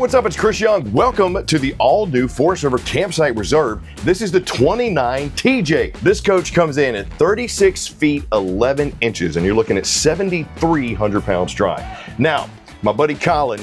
what's up? It's Chris Young. Welcome to the all-new Forest River Campsite Reserve. This is the 29 TJ. This coach comes in at 36 feet 11 inches, and you're looking at 7,300 pounds dry. Now, my buddy Colin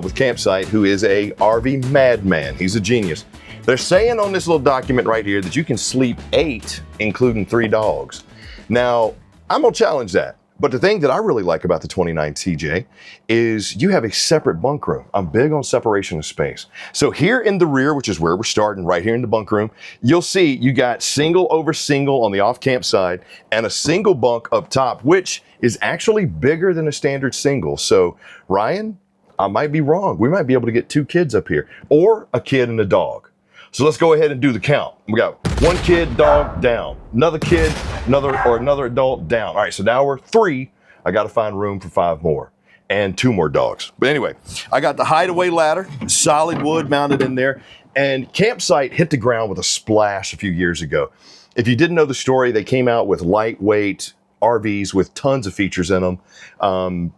with Campsite, who is a RV madman, he's a genius. They're saying on this little document right here that you can sleep 8, including 3 dogs. Now, I'm gonna challenge that. But the thing that I really like about the 29 TJ is you have a separate bunk room. I'm big on separation of space. So here in the rear, which is where we're starting, right here in the bunk room, you'll see you got single over single on the off-camp side and a single bunk up top, which is actually bigger than a standard single. So Ryan, I might be wrong. We might be able to get 2 kids up here or a kid and a dog. So let's go ahead and do the count. We got 1 kid, dog, down. Another kid, another adult, down. All right, so now we're 3. I got to find room for 5 more and 2 more dogs. But anyway, I got the hideaway ladder, solid wood mounted in there, and Campsite hit the ground with a splash a few years ago. If you didn't know the story, they came out with lightweight RVs with tons of features in them.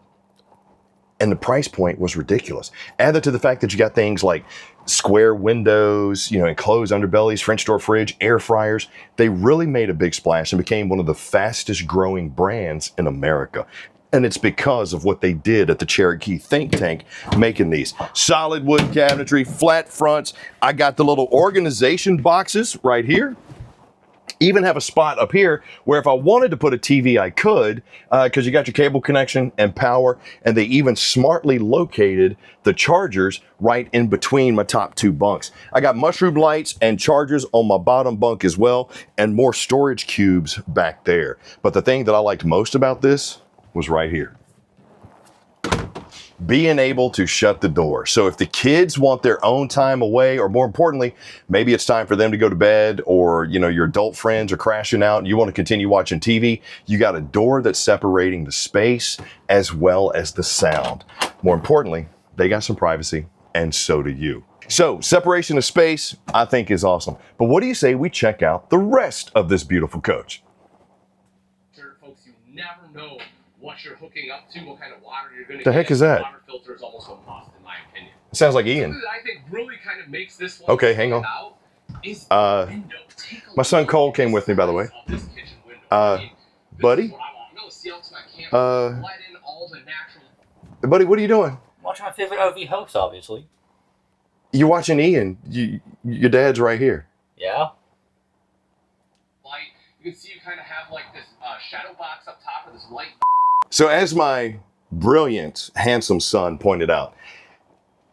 And the price point was ridiculous. Add that to the fact that you got things like square windows, enclosed underbellies, French door fridge, air fryers. They really made a big splash and became one of the fastest growing brands in America. And it's because of what they did at the Cherokee think tank making these. Solid wood cabinetry, flat fronts. I got the little organization boxes right here. Even have a spot up here where if I wanted to put a TV, I could, because you got your cable connection and power, and they even smartly located the chargers right in between my top 2 bunks. I got mushroom lights and chargers on my bottom bunk as well, and more storage cubes back there. But the thing that I liked most about this was right here. Being able to shut the door. So if the kids want their own time away, or more importantly, maybe it's time for them to go to bed, or your adult friends are crashing out and you want to continue watching TV, you got a door that's separating the space as well as the sound. More importantly, they got some privacy, and so do you. So separation of space, I think, is awesome. But what do you say we check out the rest of this beautiful coach? Sure, folks, you never know what you're hooking up to, what kind of water you're going to get. The heck is that? Water filter is almost a must, in my opinion. It sounds like Ian. Something that I think really kind of makes this one okay, hang on. Is the window. My son Cole came with me, by the way. This kitchen window. Buddy? Buddy, what are you doing? Watching my favorite RV host, obviously. You're watching Ian. Your dad's right here. Yeah. Light. You can see you kind of have like this shadow box up top of this light. So as my brilliant, handsome son pointed out,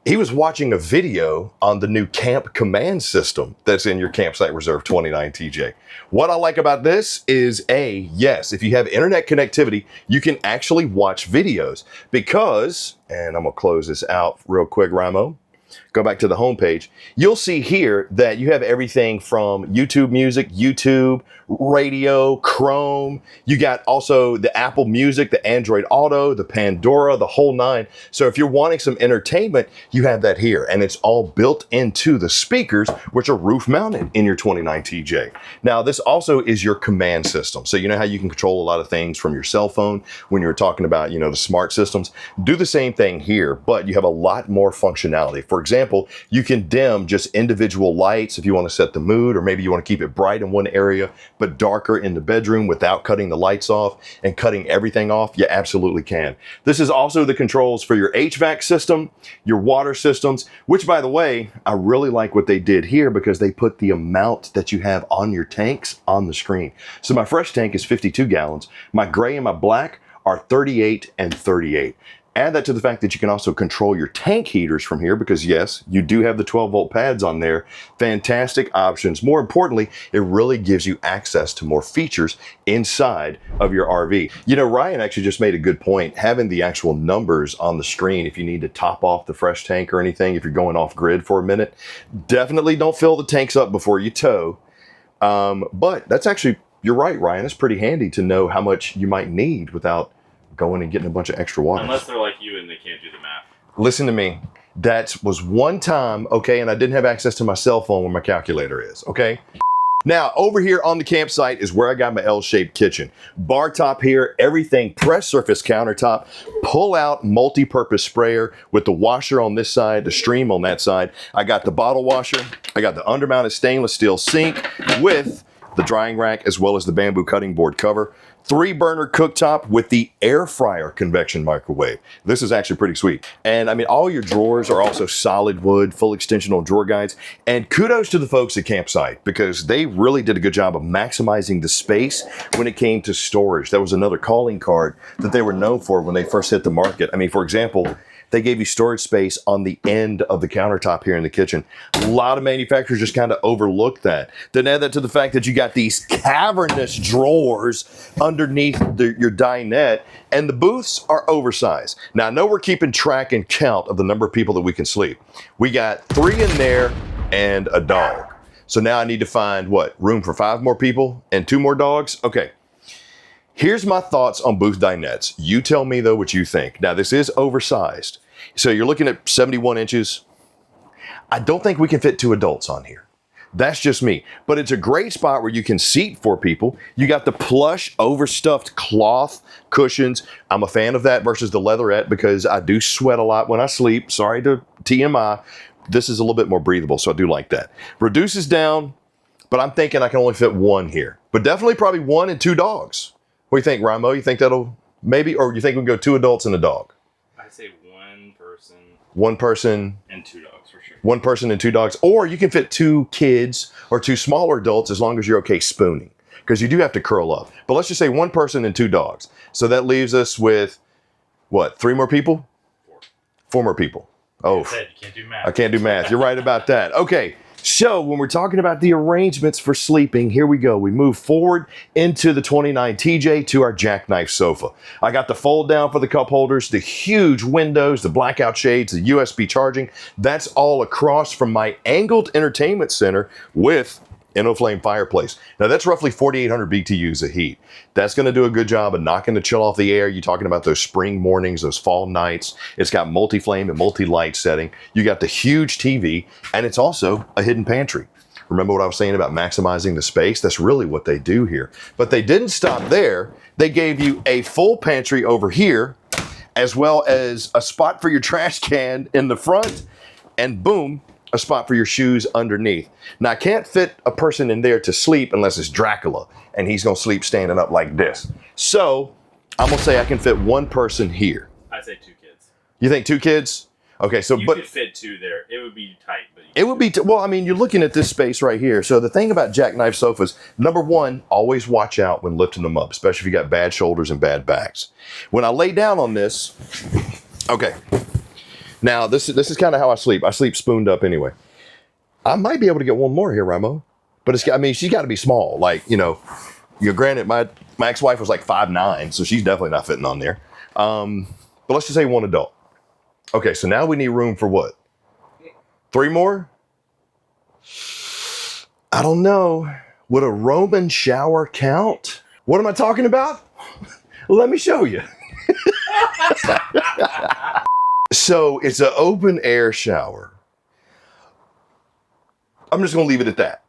he was watching a video on the new camp command system that's in your Campsite Reserve 29 TJ. What I like about this is yes, if you have internet connectivity, you can actually watch videos because, and I'm gonna close this out real quick, Ramo. Go back to the homepage. You'll see here that you have everything from YouTube Music, YouTube, radio, Chrome. You got also the Apple Music, the Android Auto, the Pandora, the whole 9. So if you're wanting some entertainment, you have that here. And it's all built into the speakers, which are roof mounted in your 29 TJ. Now, this also is your command system. So you know how you can control a lot of things from your cell phone when you're talking about, the smart systems. Do the same thing here, but you have a lot more functionality. For example, you can dim just individual lights if you want to set the mood, or maybe you want to keep it bright in one area but darker in the bedroom without cutting the lights off and cutting everything off. You absolutely can. This is also the controls for your HVAC system, your water systems, which, by the way, I really like what they did here because they put the amount that you have on your tanks on the screen. So my fresh tank is 52 gallons. My gray and my black are 38 and 38. Add that to the fact that you can also control your tank heaters from here because, yes, you do have the 12-volt pads on there. Fantastic options. More importantly, it really gives you access to more features inside of your RV. Ryan actually just made a good point. Having the actual numbers on the screen if you need to top off the fresh tank or anything, if you're going off grid for a minute, definitely don't fill the tanks up before you tow. But that's actually, you're right, Ryan. It's pretty handy to know how much you might need without going and getting a bunch of extra water. Unless they're like you and they can't do the math. Listen to me. That was one time, okay, and I didn't have access to my cell phone where my calculator is, okay? Now, over here on the campsite is where I got my L-shaped kitchen. Bar top here, everything press surface countertop, pull out multi-purpose sprayer with the washer on this side, the stream on that side. I got the bottle washer. I got the undermounted stainless steel sink with the drying rack as well as the bamboo cutting board cover. 3-burner cooktop with the air fryer convection microwave. This is actually pretty sweet. And I mean, all your drawers are also solid wood, full extensional drawer guides. And kudos to the folks at Campsite because they really did a good job of maximizing the space when it came to storage. That was another calling card that they were known for when they first hit the market. I mean, for example, they gave you storage space on the end of the countertop here in the kitchen. A lot of manufacturers just kind of overlook that. Then add that to the fact that you got these cavernous drawers underneath your dinette, and the booths are oversized. Now, I know we're keeping track and count of the number of people that we can sleep. We got 3 in there and a dog. So now I need to find, what, room for 5 more people and 2 more dogs? Okay. Here's my thoughts on booth dinettes. You tell me, though, what you think. Now, this is oversized. So you're looking at 71 inches. I don't think we can fit 2 adults on here. That's just me. But it's a great spot where you can seat 4 people. You got the plush, overstuffed cloth cushions. I'm a fan of that versus the leatherette because I do sweat a lot when I sleep. Sorry to TMI. This is a little bit more breathable, so I do like that. Reduces down, but I'm thinking I can only fit 1 here. But definitely probably 1 and 2 dogs. What do you think, Ramo? You think that'll maybe, or you think we can go 2 adults and a dog? I'd say 1 person. 1 person. And 2 dogs, for sure. 1 person and 2 dogs. Or you can fit 2 kids or 2 smaller adults as long as you're okay spooning. Because you do have to curl up. But let's just say 1 person and 2 dogs. So that leaves us with, what, 3 more people? 4. 4 more people. Oh, You can't do math. I can't do math. You're right about that. Okay. So when we're talking about the arrangements for sleeping, here we go. We move forward into the 29 TJ to our jackknife sofa. I got the fold down for the cup holders, the huge windows, the blackout shades, the USB charging. That's all across from my angled entertainment center with InnoFlame fireplace. Now that's roughly 4,800 BTUs of heat. That's going to do a good job of knocking the chill off the air. You're talking about those spring mornings, those fall nights. It's got multi-flame and multi-light setting. You got the huge TV, and it's also a hidden pantry. Remember what I was saying about maximizing the space? That's really what they do here. But they didn't stop there. They gave you a full pantry over here, as well as a spot for your trash can in the front, and boom, a spot for your shoes underneath. Now, I can't fit a person in there to sleep unless it's Dracula, and he's gonna sleep standing up like this. So, I'm gonna say I can fit 1 person here. I'd say 2 kids. You think 2 kids? Okay, so, You but could fit 2 there. It would be tight, but it would be, well, I mean, you're looking at this space right here. So the thing about jackknife sofas, number 1, always watch out when lifting them up, especially if you got bad shoulders and bad backs. When I lay down on this, okay, now this is kind of how I sleep. I sleep spooned up anyway. I might be able to get 1 more here, Ramo, but it's, I mean, she's got to be small. Like, you know, granted, my ex-wife was like 5'9", so she's definitely not fitting on there. But let's just say 1 adult. Okay, so now we need room for what? 3 more? I don't know. Would a Roman shower count? What am I talking about? Let me show you. So it's an open air shower. I'm just going to leave it at that.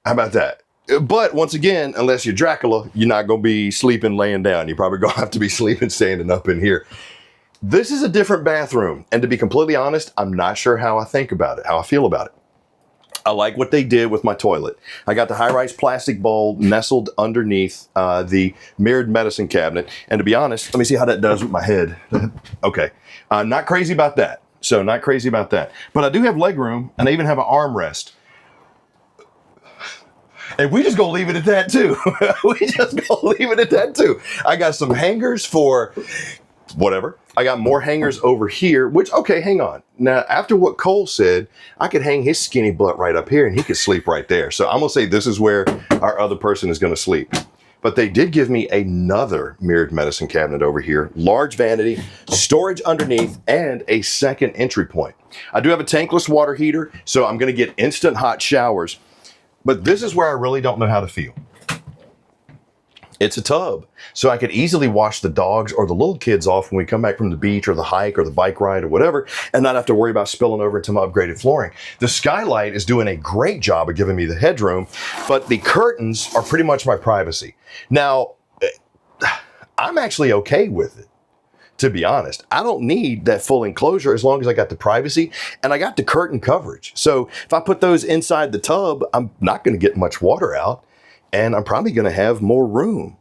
How about that? But once again, unless you're Dracula, you're not going to be sleeping laying down. You're probably going to have to be sleeping standing up in here. This is a different bathroom. And to be completely honest, I'm not sure how I think about it, how I feel about it. I like what they did with my toilet. I got the high-rise plastic bowl nestled underneath the mirrored medicine cabinet. And to be honest, let me see how that does with my head. Okay. Not crazy about that. So not crazy about that. But I do have leg room, and I even have an armrest. And we just gonna leave it at that too. We just gonna leave it at that too. I got some hangers for whatever. I got more hangers over here, which, okay, hang on. Now, after what Cole said, I could hang his skinny butt right up here and he could sleep right there. So I'm gonna say this is where our other person is gonna sleep. But they did give me another mirrored medicine cabinet over here, large vanity, storage underneath, and a second entry point. I do have a tankless water heater, so I'm gonna get instant hot showers. But this is where I really don't know how to feel. It's a tub. So I could easily wash the dogs or the little kids off when we come back from the beach or the hike or the bike ride or whatever, and not have to worry about spilling over into my upgraded flooring. The skylight is doing a great job of giving me the headroom, but the curtains are pretty much my privacy. Now, I'm actually okay with it, to be honest. I don't need that full enclosure as long as I got the privacy and I got the curtain coverage. So if I put those inside the tub, I'm not going to get much water out, and I'm probably going to have more room.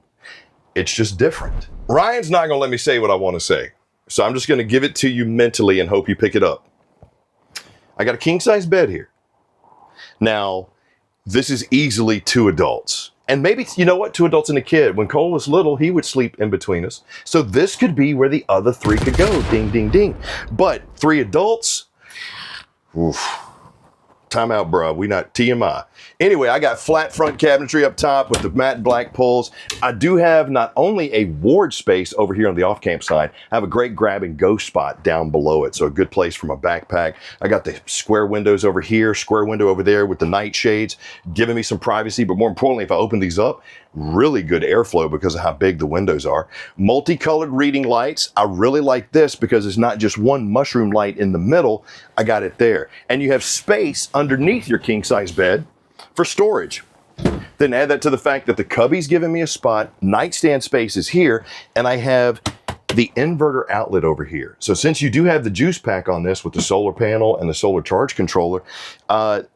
It's just different. Ryan's not going to let me say what I want to say. So I'm just going to give it to you mentally and hope you pick it up. I got a king size bed here. Now, this is easily 2 adults. And maybe, you know what, 2 adults and a kid. When Cole was little, he would sleep in between us. So this could be where the other 3 could go. Ding, ding, ding. But 3 adults, oof. Time out, bro. We not TMI. Anyway, I got flat front cabinetry up top with the matte black pulls. I do have not only a ward space over here on the off-camp side, I have a great grab and go spot down below it. So a good place for my backpack. I got the square windows over here, square window over there with the night shades, giving me some privacy. But more importantly, if I open these up, really good airflow because of how big the windows are. Multicolored reading lights. I really like this because it's not just one mushroom light in the middle. I got it there. And you have space underneath your king size bed for storage. Then add that to the fact that the cubby's giving me a spot, nightstand space is here, and I have the inverter outlet over here. So since you do have the juice pack on this with the solar panel and the solar charge controller,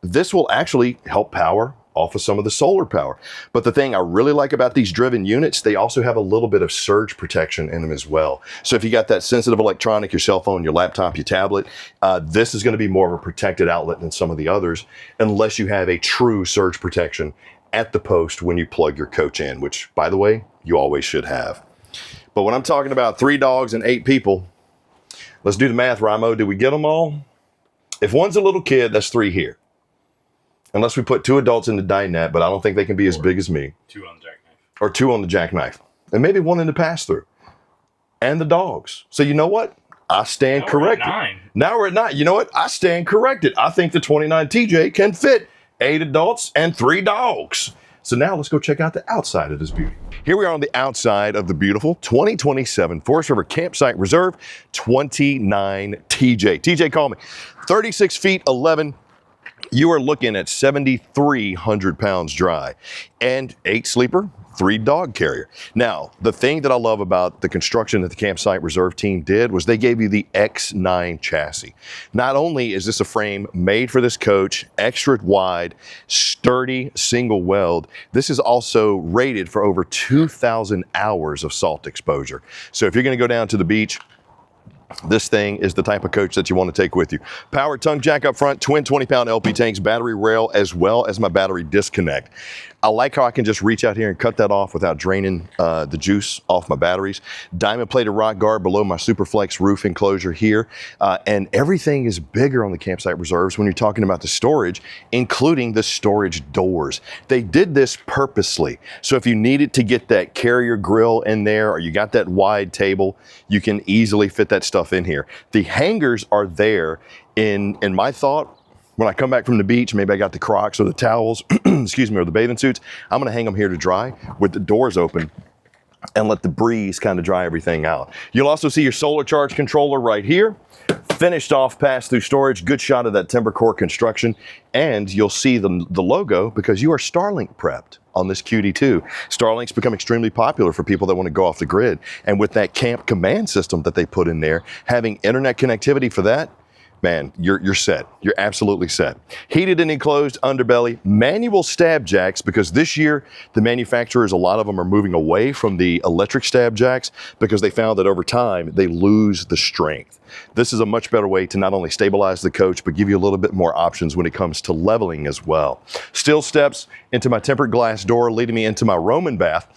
this will actually help power off of some of the solar power. But the thing I really like about these driven units, they also have a little bit of surge protection in them as well. So if you got that sensitive electronic, your cell phone, your laptop, your tablet, this is going to be more of a protected outlet than some of the others, unless you have a true surge protection at the post when you plug your coach in, which, by the way, you always should have. But when I'm talking about 3 dogs and 8 people, let's do the math, Ramo. Did we get them all? If one's a little kid, that's 3 here. Unless we put 2 adults in the dinette, but I don't think they can be as big as me. 2 on the jackknife. Or 2 on the jackknife. And maybe 1 in the pass-through. And the dogs. So you know what? I stand corrected. Now we're at 9. You know what? I stand corrected. I think the 29 TJ can fit 8 adults and 3 dogs. So now let's go check out the outside of this beauty. Here we are on the outside of the beautiful 2027 Forest River Campsite Reserve 29 TJ. TJ, call me. 36 feet 11. You are looking at 7,300 pounds dry and 8 sleeper, 3 dog carrier. Now, the thing that I love about the construction that the Campsite Reserve team did was they gave you the X9 chassis. Not only is this a frame made for this coach, extra wide, sturdy, single weld, this is also rated for over 2,000 hours of salt exposure. So if you're going to go down to the beach, this thing is the type of coach that you want to take with you. Powered tongue jack up front, twin 20-pound LP tanks, battery rail, as well as my battery disconnect. I like how I can just reach out here and cut that off without draining the juice off my batteries. Diamond plated rock guard below my Superflex roof enclosure here. And everything is bigger on the Campsite Reserves when you're talking about the storage, including the storage doors. They did this purposely. So if you needed to get that carrier grill in there, or you got that wide table, you can easily fit that stuff in here. The hangers are there in my thought. When I come back from the beach, maybe I got the Crocs or the towels, excuse me, or the bathing suits, I'm gonna hang them here to dry with the doors open and let the breeze kind of dry everything out. You'll also see your solar charge controller right here. Finished off pass-through storage, good shot of that timber core construction, and you'll see the logo because you are Starlink prepped on this cutie too. Starlink's become extremely popular for people that want to go off the grid, and with that camp command system that they put in there, having internet connectivity for that, man, you're set. You're absolutely set. Heated and enclosed underbelly, manual stab jacks, because this year the manufacturers, a lot of them are moving away from the electric stab jacks because they found that over time they lose the strength. This is a much better way to not only stabilize the coach, but give you a little bit more options when it comes to leveling as well. Steel steps into my tempered glass door, leading me into my Roman bath.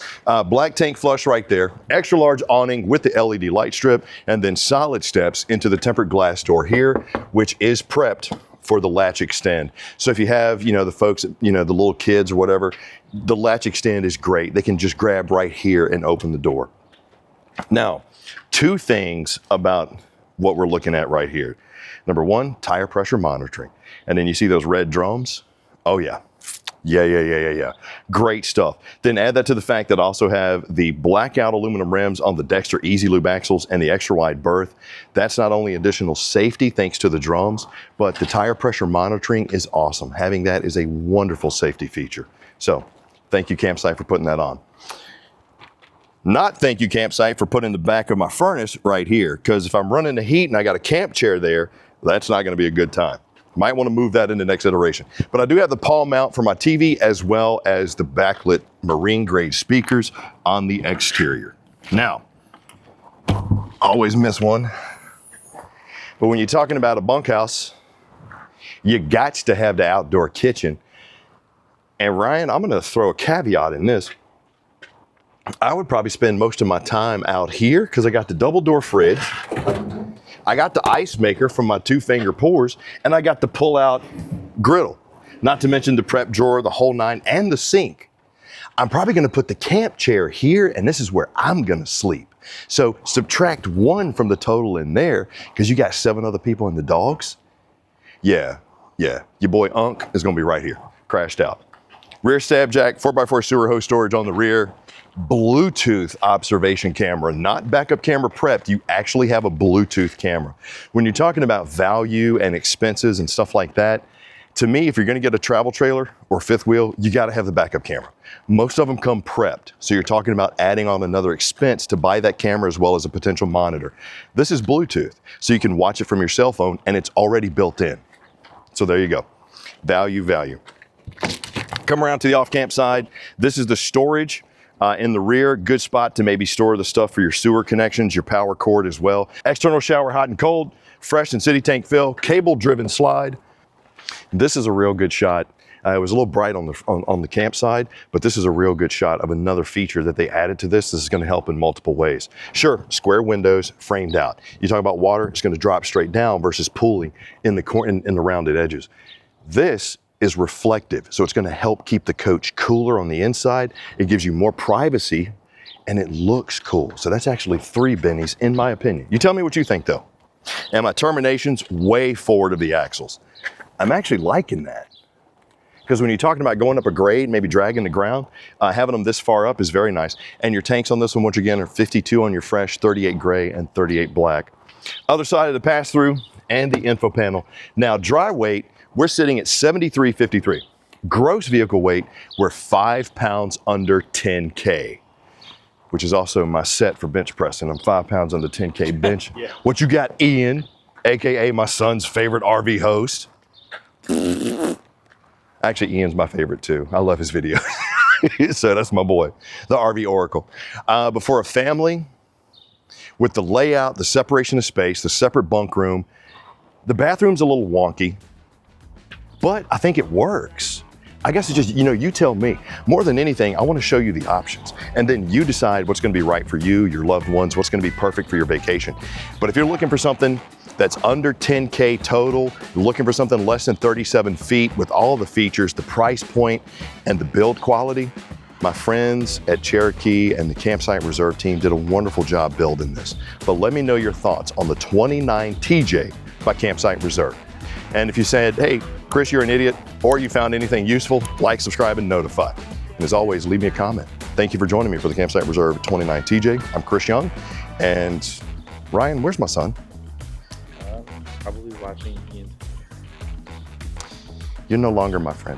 Black tank flush right there, extra large awning with the LED light strip, and then solid steps into the tempered glass door here, which is prepped for the latch extend. So if you have, the folks, the little kids or whatever, the latch extend is great. They can just grab right here and open the door. Now, 2 things about what we're looking at right here. Number 1, tire pressure monitoring. And then you see those red drums? Oh yeah. Yeah. Great stuff. Then add that to the fact that I also have the blackout aluminum rims on the Dexter Easy Lube axles and the extra wide berth. That's not only additional safety thanks to the drums, but the tire pressure monitoring is awesome. Having that is a wonderful safety feature. So thank you, Campsite, for putting that on. Not thank you, Campsite, for putting the back of my furnace right here, because if I'm running the heat and I got a camp chair there, that's not going to be a good time. Might want to move that in the next iteration. But I do have the palm mount for my TV as well as the backlit marine grade speakers on the exterior. Now, always miss one. But when you're talking about a bunkhouse, you got to have the outdoor kitchen. And Ryan, I'm going to throw a caveat in this. I would probably spend most of my time out here because I got the double door fridge. I got the ice maker from my 2-finger pours, and I got the pull-out griddle. Not to mention the prep drawer, the whole nine, and the sink. I'm probably gonna put the camp chair here, and this is where I'm gonna sleep. So subtract 1 from the total in there, because you got 7 other people and the dogs. Yeah, your boy Unk is gonna be right here, crashed out. Rear stab jack, 4x4 sewer hose storage on the rear. Bluetooth observation camera, not backup camera prepped. You actually have a Bluetooth camera. When you're talking about value and expenses and stuff like that, to me, if you're gonna get a travel trailer or fifth wheel, you gotta have the backup camera. Most of them come prepped. So you're talking about adding on another expense to buy that camera as well as a potential monitor. This is Bluetooth, so you can watch it from your cell phone and it's already built in. So there you go, value. Come around to the off-camp side. This is the storage. In the rear, good spot to maybe store the stuff for your sewer connections, your power cord as well. External shower, hot and cold, fresh and city tank fill, cable-driven slide. This is a real good shot. It was a little bright on the campsite, but this is a real good shot of another feature that they added to this. This is going to help in multiple ways. Sure, square windows, framed out. You talk about water, it's going to drop straight down versus pooling in the rounded edges. This is reflective, so it's going to help keep the coach cooler on the inside. It gives you more privacy, and it looks cool. So that's actually 3 bennies, in my opinion. You tell me what you think, though. And my termination's way forward of the axles. I'm actually liking that, because when you're talking about going up a grade, maybe dragging the ground, having them this far up is very nice. And your tanks on this one, once again, are 52 on your fresh, 38 gray, and 38 black. Other side of the pass-through and the info panel. Now, dry weight, we're sitting at 73.53. Gross vehicle weight, we're 5 pounds under 10K, which is also my set for bench pressing. I'm 5 pounds under 10K bench. Yeah. What you got, Ian, AKA my son's favorite RV host? Actually, Ian's my favorite too. I love his videos. So that's my boy, the RV Oracle. But for a family, with the layout, the separation of space, the separate bunk room, the bathroom's a little wonky, but I think it works. I guess it's just, you tell me. More than anything, I want to show you the options. And then you decide what's going to be right for you, your loved ones, what's going to be perfect for your vacation. But if you're looking for something that's under 10K total, you're looking for something less than 37 feet with all the features, the price point, and the build quality, my friends at Cherokee and the Campsite Reserve team did a wonderful job building this. But let me know your thoughts on the 29 TJ by Campsite Reserve. And if you said, hey, Chris, you're an idiot, or you found anything useful, like, subscribe, and notify. And as always, leave me a comment. Thank you for joining me for the Campsite Reserve 29 TJ. I'm Chris Young, and Ryan, where's my son? Probably watching Ian. You're no longer my friend.